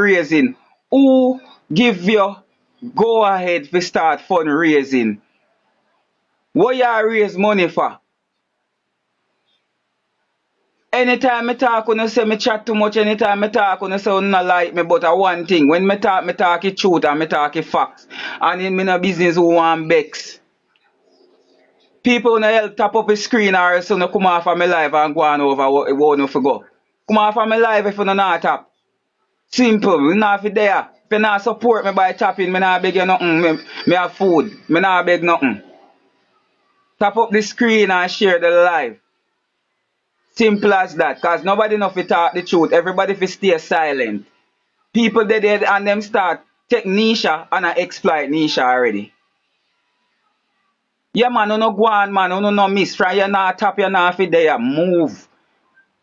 fundraising? Who give you go ahead for start fundraising? What you raise money for? Anytime me talk, you say me chat too much. Anytime me talk, you say you not like me. But one thing, when me talk it truth and me talk it facts. And in me no business who want bex. People no help tap up the screen or so no come off of my live and go on over what no for go. Come off of my live if you no not tap. Simple, we not fi there. If you not support me by tapping, me not beg you nothing. Me have food. Me not beg nothing. Tap up the screen and share the live. Simple as that. Cause nobody know fi talk the truth. Everybody fi stay silent. People they did and them start take Neisha and I exploit Neisha already. Yeah man, you no go on man, you no miss. Try you not tap, you not fi there. Move.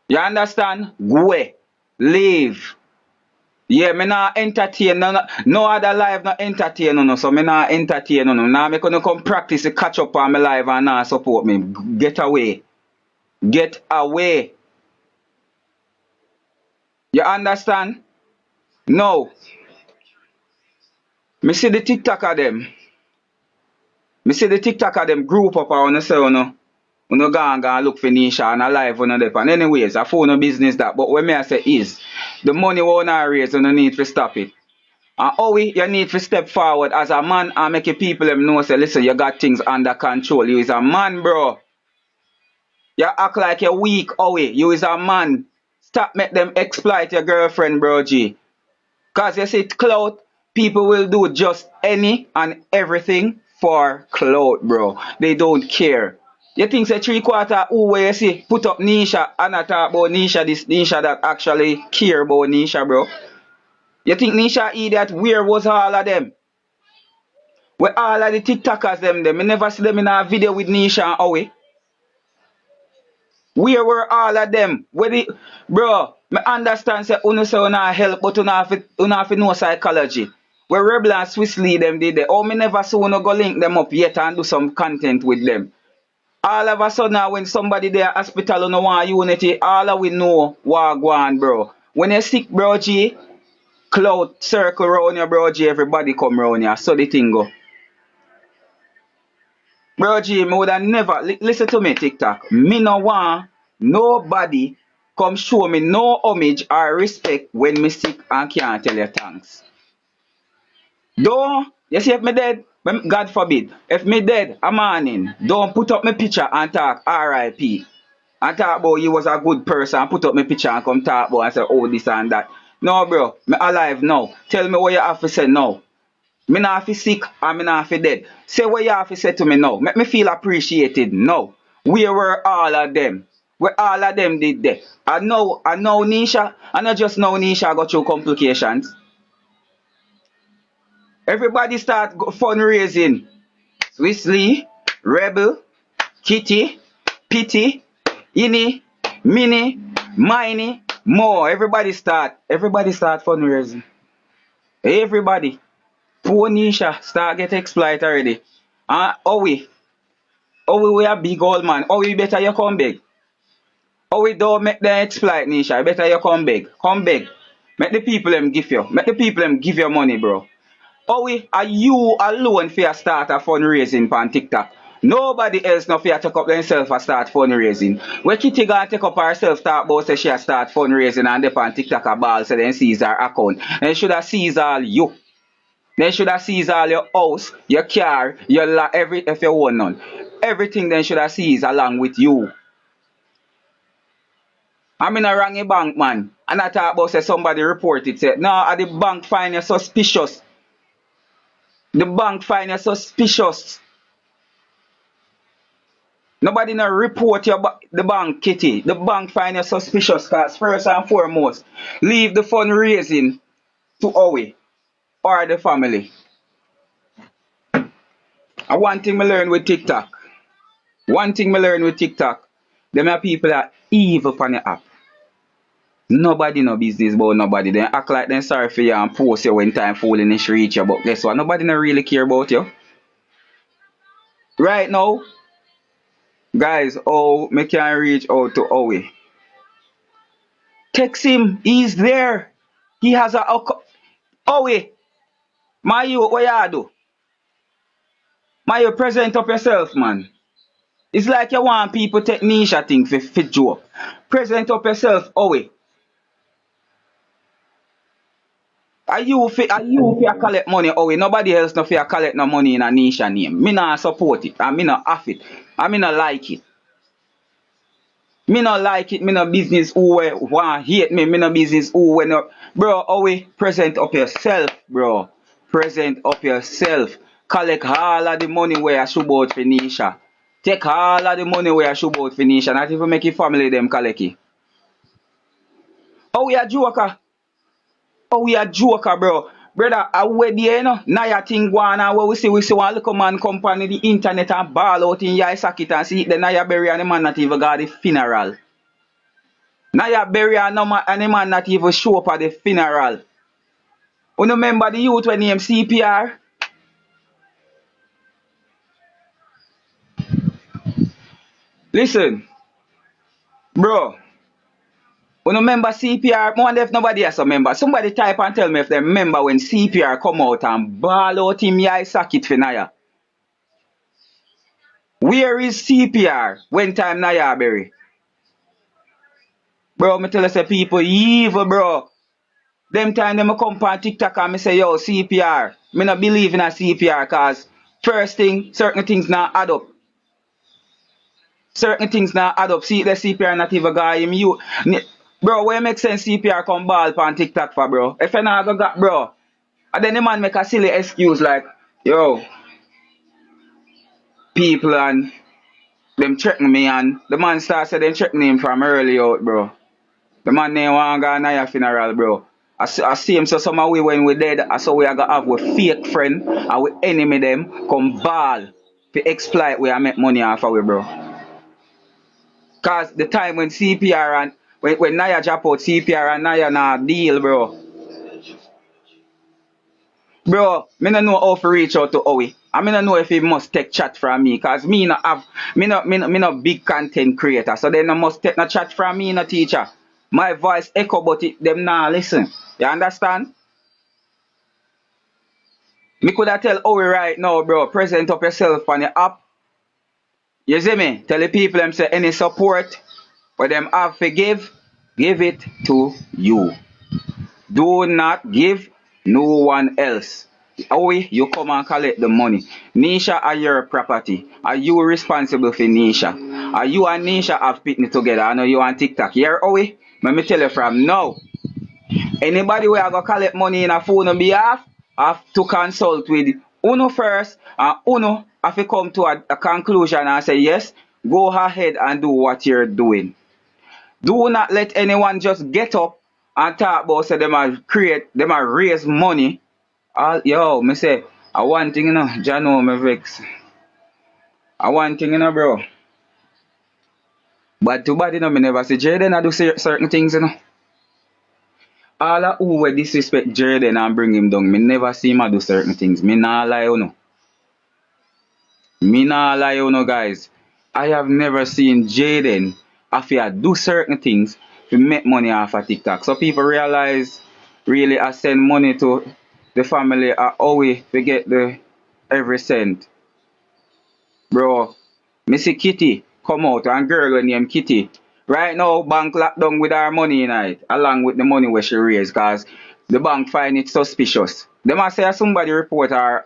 You understand? Go away. Leave. Yeah, me not entertain no other live not entertain no, so me not entertain no. Now me gonna come practice to catch up on my live and not support me. Get away. Get away. You understand? No. Me see the TikTok of them. Me see the TikTok of them group up and say you go and look for Neisha and a live on the and anyways, I phone no business that. But what me I say is the money we wanna raise, you no need to stop it. And Owie, you need to step forward as a man and make your people them know say, listen, you got things under control. You is a man, bro. You act like you're weak, Owie. You is a man. Stop make them exploit your girlfriend, bro, G. Cause you see clout, people will do just any and everything for clout, bro. They don't care. You think say 3/4 who where you see put up Neisha and I talk about Neisha, this Neisha that actually care about Neisha, bro. You think Neisha idiot? Where was all of them? Where all of the TikTokers them? Me never see them in a video with Neisha and Owie. Where were all of them? Where the bro? Me understand say uno say una help, but una have to know psychology. Where Rebel and Swiss Lee them did there. Oh, me never saw uno go link them up yet and do some content with them. All of a sudden now when somebody there hospital uno want unity, all of we know what go on, bro. When you sick, bro, G, clout circle round you, bro, G, everybody come round you. So the thing go. Bro G, me woulda never listen to me TikTok. Me no want nobody come show me no homage or respect when me sick and can't tell you thanks. Don't you see if me dead, God forbid, if me dead a morning, don't put up my picture and talk RIP. And talk about you was a good person and put up my picture and come talk about and say oh this and that. No bro, me alive now. Tell me what you have to say now. Me not fi sick and me not fi dead. Say what you have to say to me now. Make me feel appreciated now. Where were all of them? Where all of them did there? I know Neisha. I not just know Neisha got through complications. Everybody start fundraising. Swiss Lee, Rebel, Kitty, Pitty, Ini, Mini, Miney, more. Everybody start fundraising. Everybody. Poor Neisha start get exploited already. And Owie we a big old man. Owie better you come beg. Owie don't make them exploit Neisha. Better you come beg. Come beg. Make the people them give you. Make the people them give you money, bro. Owie, are you alone for start a fundraising on TikTok? Nobody else no fear take up themselves and start fundraising. Where Kitty gonna take up herself talk about say she start fundraising and they on TikTok a ball so then seize her account. And should have seize all you. Then should have seized all your house, your car, your if you own none. Everything then should have seized along with you. I'm in a wrong bank, man. And I talk about say somebody reported say, no, the bank find you suspicious. The bank find you suspicious. Nobody no report the bank, Kitty. The bank find you suspicious because first and foremost, leave the fundraising to Owie or the family. And one thing I learned with TikTok. Them are people that evil on the app. Nobody no business about nobody. They act like they're sorry for you and post you when time foolishness reach you. But guess what? Nobody no really care about you. Right now, guys, me can reach out to Owie. Text him. He's there. He has a Owie, my you, what you do? My you present up yourself, man. It's like you want people take Neisha thing for joke. Present up yourself, Owie. Are you collect money, Owie? Nobody else no fear collect no money in a Neisha name. Me not support it, and me not have it, and me not like it. Me not like it, me no business who want hate me, me no business who no. Bro, Owie, present up yourself, bro. Present up yourself. Collect all of the money where I should out for Neisha. Take all of the money where I should out for Neisha. Not even make your family them collect it. Owie a joker. Owie a joker, bro. Brother, I wait there, you know. Now you think one and what we see one little man come on the internet and ball out in your socket and see the Naya bury and the man not even got the funeral. Naya bury and the man not even show up at the funeral. You remember the youth when name CPR? Listen, bro. You remember CPR? I wonder if nobody else remember. Somebody type and tell me if they remember when CPR come out and ball out in your socket for Naya. Where is CPR when time Naya bury? Bro, me tell you say people evil, bro. Them time them come on TikTok and me say, yo, CPR. Me not believe in a CPR cause first thing, certain things not add up. Certain things not add up. See the CPR not even got him you. Bro, where make sense CPR come ball on TikTok for, bro? If you not go got, bro. And then the man make a silly excuse like, yo, people and them checking me and the man start say them checking him from early out, bro. The man name want go to your funeral, bro. I see him so some way when we dead, I saw we are gonna have with fake friend and we enemy them come ball to exploit we and make money off of we, bro. Cause the time when CPR and when Naya drop out CPR and Naya nah deal, bro. Bro, me no know how to reach out to Owie. I me no know if he must take chat from me, cause me no big content creator. So they no must take no chat from me, no teacher. My voice echo, but them nah listen. You understand? Me coulda tell Owie right now, bro, present up yourself on the app. You see me? Tell the people them say any support where them have to give it to you. Do not give no one else. Owie, you come and collect the money. Neisha are your property. Are you responsible for Neisha? Are you and Neisha have pitney together? I know you on TikTok. Here, Owie, let me tell you from now. Anybody where I go collect money in a phone on behalf, have to consult with Uno first, and Uno have to come to a conclusion and say, yes, go ahead and do what you're doing. Do not let anyone just get up and talk about say them a raise money. Yo, me say, I one thing, you know, Jano, me vex. I one thing, you know, bro. But too bad, you know, me never see Jaden I do certain things, you know. All of who will disrespect Jaden and bring him down, me never see him do certain things. Me nah lie, you know. Me nah lie, you know, guys. I have never seen Jaden have to do certain things to make money off of TikTok. So people realize really I send money to the family are always to get the every cent. Bro, me see Kitty come out and girl named Kitty. Right now, bank locked down with her money in it, along with the money where she raised, cause the bank find it suspicious. They must say somebody report her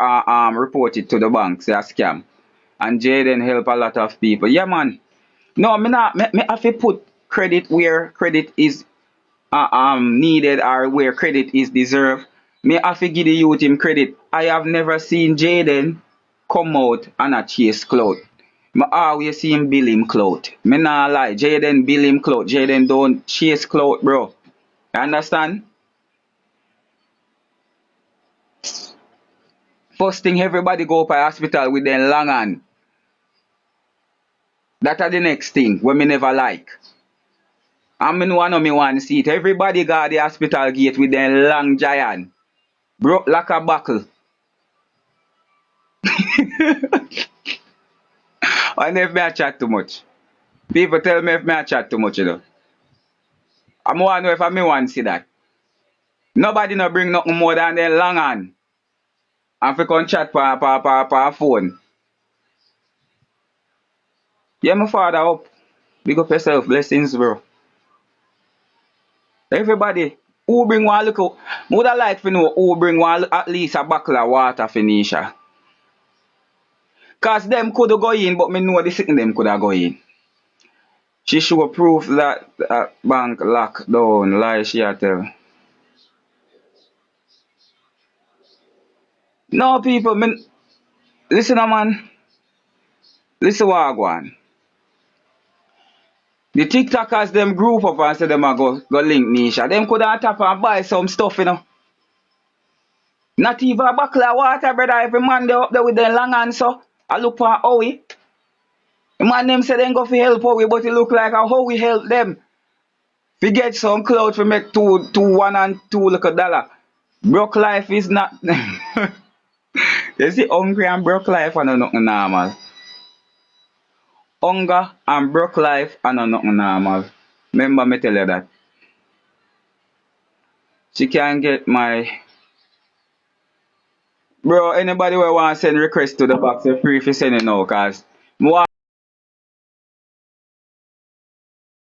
report it to the bank, say a scam. And Jaden help a lot of people. Yeah man. No, me have to put credit where credit is needed or where credit is deserved. Me have to give the youth him credit. I have never seen Jaden come out and a chase clout. I always see him bill him clout. Me nah lie. Jaden bill him clout. Jaden don't chase clout, bro. You understand? First thing everybody go up to hospital with them long hand. That are the next thing when me never like. And me know me want to see it. Everybody got the hospital gate with them long giant. Broke like a buckle. And if me I chat too much. People tell me if me I chat too much, you know. I want to know if I me want to see that. Nobody no bring nothing more than them long hand. And fi come chat pa phone. Yeah, my father up. Big up yourself. Blessings, bro. Everybody, who bring one little, would I like to know who bring one at least a bottle of water for Neisha? Cause them could go in, but me know the sitting them could have go in. She show proof that bank locked down, lie she a tell. No people, listen man, listen what I go on. The TikTokers them group up and say them a go link Neisha. Them could have tap and buy some stuff, you know. Not even a bottle of water, brother. Every man they up there with their long hands, so I look for Owie. The man them say they go for help Owie, but it look like how we help them. We get some clout to make one and two little dollar. Broke life is not. You see, hungry and broke life are nothing normal. Hunger and broke life are nothing normal. Remember me tell you that. She can get my. Bro, anybody who want to send request to the box, you're free for sending now, cause